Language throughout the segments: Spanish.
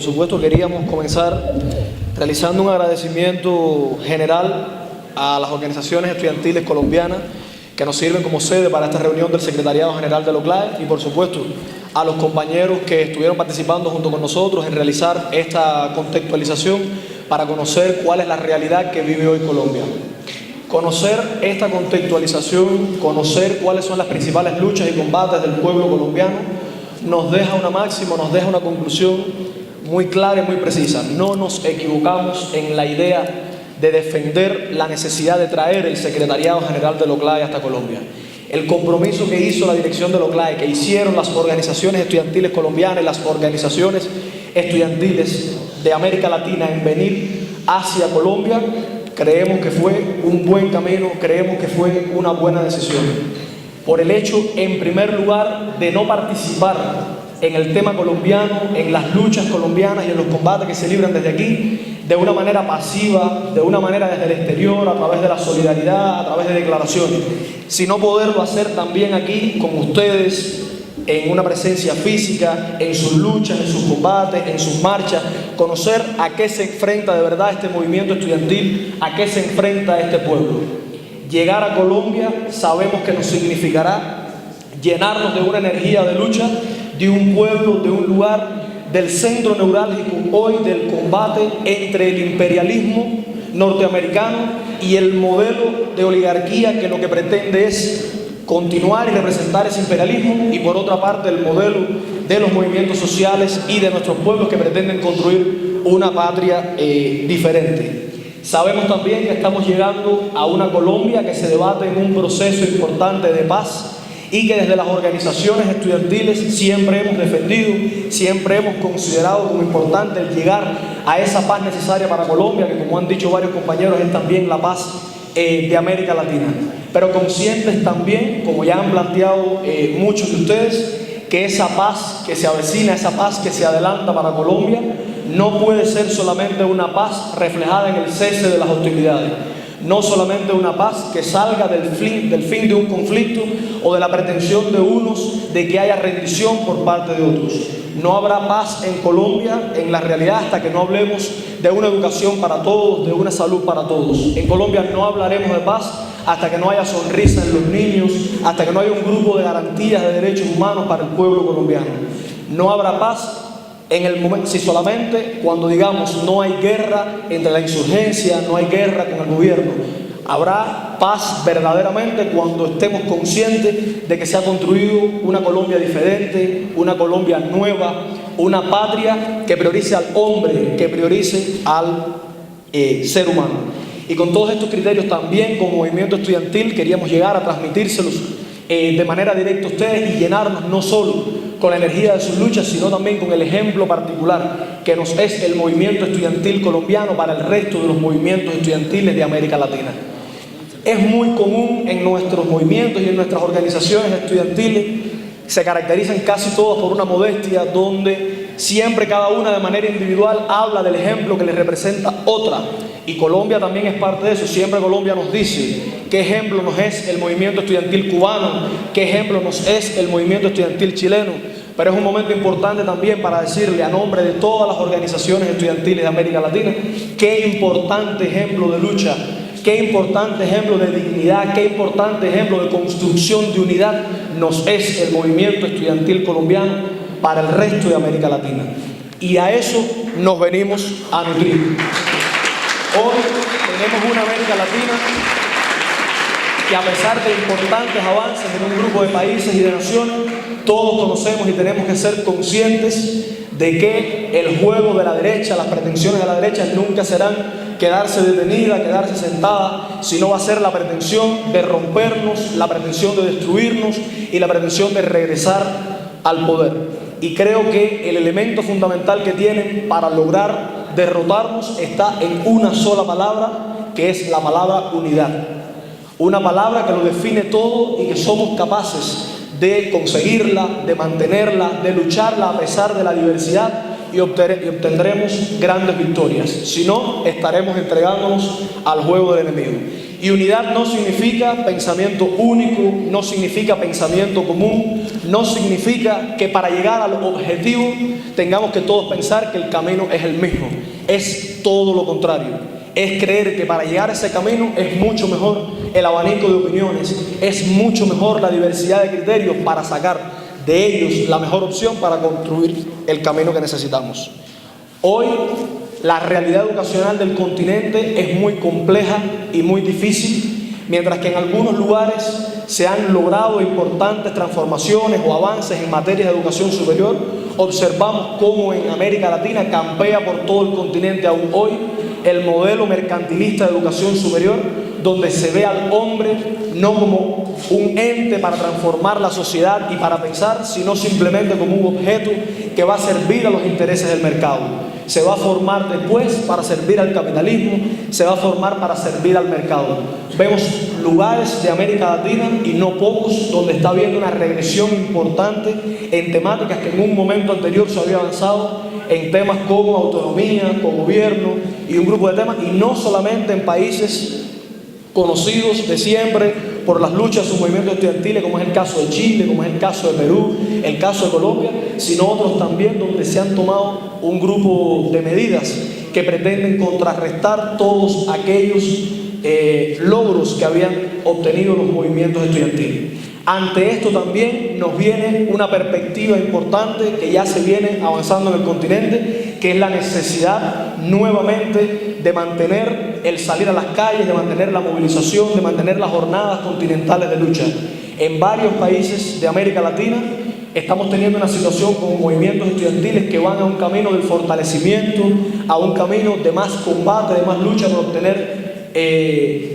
supuesto queríamos comenzar realizando un agradecimiento general a las organizaciones estudiantiles colombianas que nos sirven como sede para esta reunión del Secretariado General del OCLAE y por supuesto a los compañeros que estuvieron participando junto con nosotros en realizar esta contextualización para conocer cuál es la realidad que vive hoy Colombia. Conocer esta contextualización, conocer cuáles son las principales luchas y combates del pueblo colombiano, nos deja una máxima, nos deja una conclusión muy clara y muy precisa. No nos equivocamos en la idea de defender la necesidad de traer el Secretariado General del OCLAE hasta Colombia. El compromiso que hizo la dirección del OCLAE, que hicieron las organizaciones estudiantiles colombianas y las organizaciones estudiantiles de América Latina en venir hacia Colombia, creemos que fue un buen camino, creemos que fue una buena decisión. Por el hecho, en primer lugar, de no participar en el tema colombiano, en las luchas colombianas y en los combates que se libran desde aquí, de una manera pasiva, de una manera desde el exterior, a través de la solidaridad, a través de declaraciones, sino poderlo hacer también aquí con ustedes, en una presencia física, en sus luchas, en sus combates, en sus marchas, conocer a qué se enfrenta de verdad este movimiento estudiantil, a qué se enfrenta este pueblo. Llegar a Colombia sabemos que nos significará llenarnos de una energía de lucha, de un pueblo, de un lugar, del centro neurálgico hoy del combate entre el imperialismo norteamericano y el modelo de oligarquía que lo que pretende es continuar y representar ese imperialismo, y por otra parte el modelo de los movimientos sociales y de nuestros pueblos que pretenden construir una patria diferente. Sabemos también que estamos llegando a una Colombia que se debate en un proceso importante de paz y que desde las organizaciones estudiantiles siempre hemos defendido, siempre hemos considerado como importante el llegar a esa paz necesaria para Colombia, que como han dicho varios compañeros es también la paz de América Latina. Pero conscientes también, como ya han planteado muchos de ustedes, que esa paz que se avecina, esa paz que se adelanta para Colombia, no puede ser solamente una paz reflejada en el cese de las hostilidades, no solamente una paz que salga del fin de un conflicto o de la pretensión de unos de que haya rendición por parte de otros. No habrá paz en Colombia, en la realidad, hasta que no hablemos de una educación para todos, de una salud para todos. En Colombia no hablaremos de paz hasta que no haya sonrisa en los niños, hasta que no haya un grupo de garantías de derechos humanos para el pueblo colombiano. No habrá paz en el momento, si solamente cuando digamos no hay guerra entre la insurgencia, no hay guerra con el gobierno. Habrá paz verdaderamente cuando estemos conscientes de que se ha construido una Colombia diferente, una Colombia nueva, una patria que priorice al hombre, que priorice al ser humano. Y con todos estos criterios también, como movimiento estudiantil, queríamos llegar a transmitírselos de manera directa a ustedes y llenarnos no solo con la energía de sus luchas, sino también con el ejemplo particular que nos es el movimiento estudiantil colombiano para el resto de los movimientos estudiantiles de América Latina. Es muy común en nuestros movimientos y en nuestras organizaciones estudiantiles, se caracterizan casi todas por una modestia donde siempre cada una de manera individual habla del ejemplo que le representa otra. Y Colombia también es parte de eso. Siempre Colombia nos dice qué ejemplo nos es el movimiento estudiantil cubano, qué ejemplo nos es el movimiento estudiantil chileno. Pero es un momento importante también para decirle a nombre de todas las organizaciones estudiantiles de América Latina qué importante ejemplo de lucha, qué importante ejemplo de dignidad, qué importante ejemplo de construcción de unidad nos es el movimiento estudiantil colombiano para el resto de América Latina. Y a eso nos venimos a nutrir. Hoy tenemos una América Latina que, a pesar de importantes avances en un grupo de países y de naciones, todos conocemos y tenemos que ser conscientes de que el juego de la derecha, las pretensiones de la derecha nunca serán quedarse detenida, quedarse sentada, sino va a ser la pretensión de rompernos, la pretensión de destruirnos y la pretensión de regresar al poder. Y creo que el elemento fundamental que tienen para lograr derrotarnos está en una sola palabra, que es la palabra unidad. Una palabra que lo define todo y que somos capaces de conseguirla, de mantenerla, de lucharla a pesar de la diversidad y obtendremos grandes victorias. Si no, estaremos entregándonos al juego del enemigo. Y unidad no significa pensamiento único, no significa pensamiento común, no significa que para llegar al objetivo tengamos que todos pensar que el camino es el mismo. Es todo lo contrario. Es creer que para llegar a ese camino es mucho mejor el abanico de opiniones, es mucho mejor la diversidad de criterios para sacar de ellos la mejor opción para construir el camino que necesitamos. Hoy la realidad educacional del continente es muy compleja y muy difícil, mientras que en algunos lugares se han logrado importantes transformaciones o avances en materia de educación superior. Observamos cómo en América Latina campea por todo el continente aún hoy el modelo mercantilista de educación superior, donde se ve al hombre no como un ente para transformar la sociedad y para pensar, sino simplemente como un objeto que va a servir a los intereses del mercado. Se va a formar después para servir al capitalismo, se va a formar para servir al mercado. Vemos lugares de América Latina, y no pocos, donde está habiendo una regresión importante en temáticas que en un momento anterior se había avanzado, en temas como autonomía, gobierno y un grupo de temas, y no solamente en países conocidos de siempre por las luchas de sus movimientos estudiantiles, como es el caso de Chile, como es el caso de Perú, el caso de Colombia, sino otros también donde se han tomado un grupo de medidas que pretenden contrarrestar todos aquellos logros que habían obtenido los movimientos estudiantiles. Ante esto también nos viene una perspectiva importante que ya se viene avanzando en el continente, que es la necesidad nuevamente de mantener el salir a las calles, de mantener la movilización, de mantener las jornadas continentales de lucha. En varios países de América Latina estamos teniendo una situación con movimientos estudiantiles que van a un camino del fortalecimiento, a un camino de más combate, de más lucha por obtener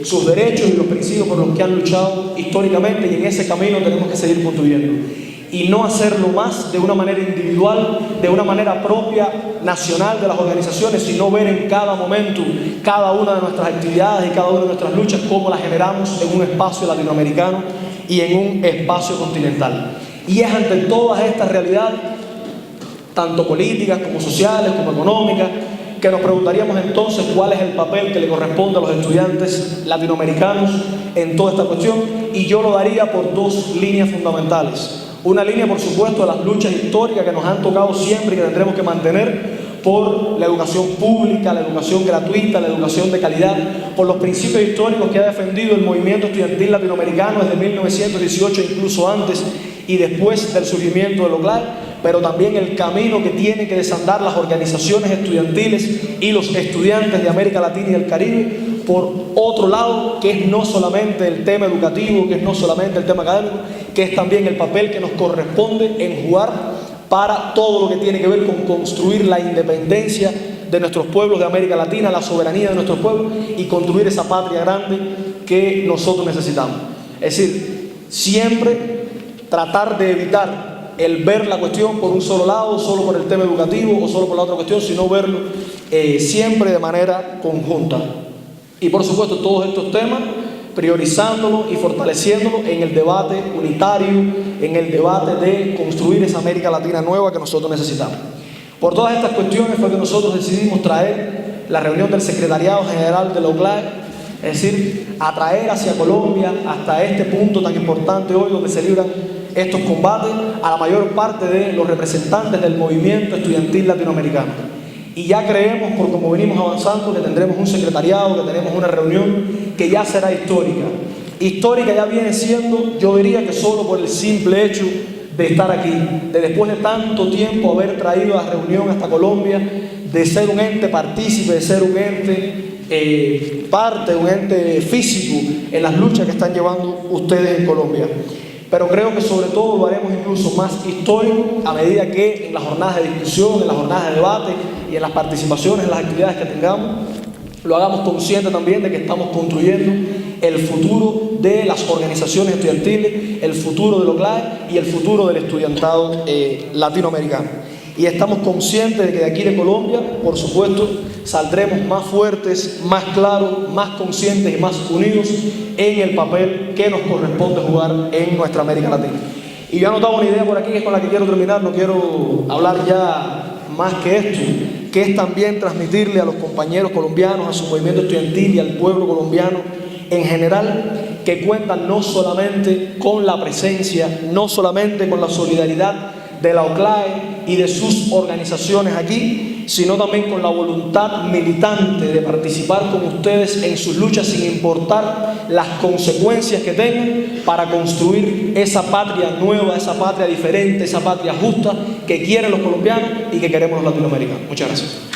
sus derechos y los principios por los que han luchado históricamente, y en ese camino tenemos que seguir construyendo y no hacerlo más de una manera individual, de una manera propia, nacional de las organizaciones, sino ver en cada momento cada una de nuestras actividades y cada una de nuestras luchas cómo las generamos en un espacio latinoamericano y en un espacio continental. Y es ante todas estas realidades, tanto políticas como sociales como económicas, que nos preguntaríamos entonces cuál es el papel que le corresponde a los estudiantes latinoamericanos en toda esta cuestión, y yo lo daría por dos líneas fundamentales. Una línea, por supuesto, de las luchas históricas que nos han tocado siempre y que tendremos que mantener por la educación pública, la educación gratuita, la educación de calidad, por los principios históricos que ha defendido el movimiento estudiantil latinoamericano desde 1918, incluso antes y después del surgimiento de OCLAE, pero también el camino que tienen que desandar las organizaciones estudiantiles y los estudiantes de América Latina y el Caribe, por otro lado, que es no solamente el tema educativo, que es no solamente el tema académico, que es también el papel que nos corresponde en jugar para todo lo que tiene que ver con construir la independencia de nuestros pueblos de América Latina, la soberanía de nuestros pueblos y construir esa patria grande que nosotros necesitamos. Es decir, siempre tratar de evitar el ver la cuestión por un solo lado, solo por el tema educativo o solo por la otra cuestión, sino verlo siempre de manera conjunta. Y por supuesto todos estos temas priorizándolo y fortaleciéndolo en el debate unitario, en el debate de construir esa América Latina nueva que nosotros necesitamos. Por todas estas cuestiones fue que nosotros decidimos traer la reunión del Secretariado General de la OCLAE, es decir, atraer hacia Colombia, hasta este punto tan importante hoy donde se libran estos combates, a la mayor parte de los representantes del movimiento estudiantil latinoamericano. Y ya creemos, por como venimos avanzando, que tendremos un secretariado, que tenemos una reunión que ya será histórica. Histórica ya viene siendo, yo diría que solo por el simple hecho de estar aquí, de después de tanto tiempo haber traído la reunión hasta Colombia, de ser un ente partícipe, de ser un ente parte, un ente físico en las luchas que están llevando ustedes en Colombia. Pero creo que sobre todo lo haremos incluso más histórico a medida que en las jornadas de discusión, en las jornadas de debate y en las participaciones, en las actividades que tengamos, lo hagamos consciente también de que estamos construyendo el futuro de las organizaciones estudiantiles, el futuro del OCLAE y el futuro del estudiantado latinoamericano. Y estamos conscientes de que de aquí de Colombia, por supuesto, saldremos más fuertes, más claros, más conscientes y más unidos en el papel que nos corresponde jugar en nuestra América Latina. Y yo he anotado una idea por aquí, que es con la que quiero terminar, no quiero hablar ya más que esto, que es también transmitirle a los compañeros colombianos, a su movimiento estudiantil y al pueblo colombiano en general, que cuentan no solamente con la presencia, no solamente con la solidaridad de la OCLAE y de sus organizaciones aquí, sino también con la voluntad militante de participar con ustedes en sus luchas sin importar las consecuencias que tengan para construir esa patria nueva, esa patria diferente, esa patria justa que quieren los colombianos y que queremos los latinoamericanos. Muchas gracias.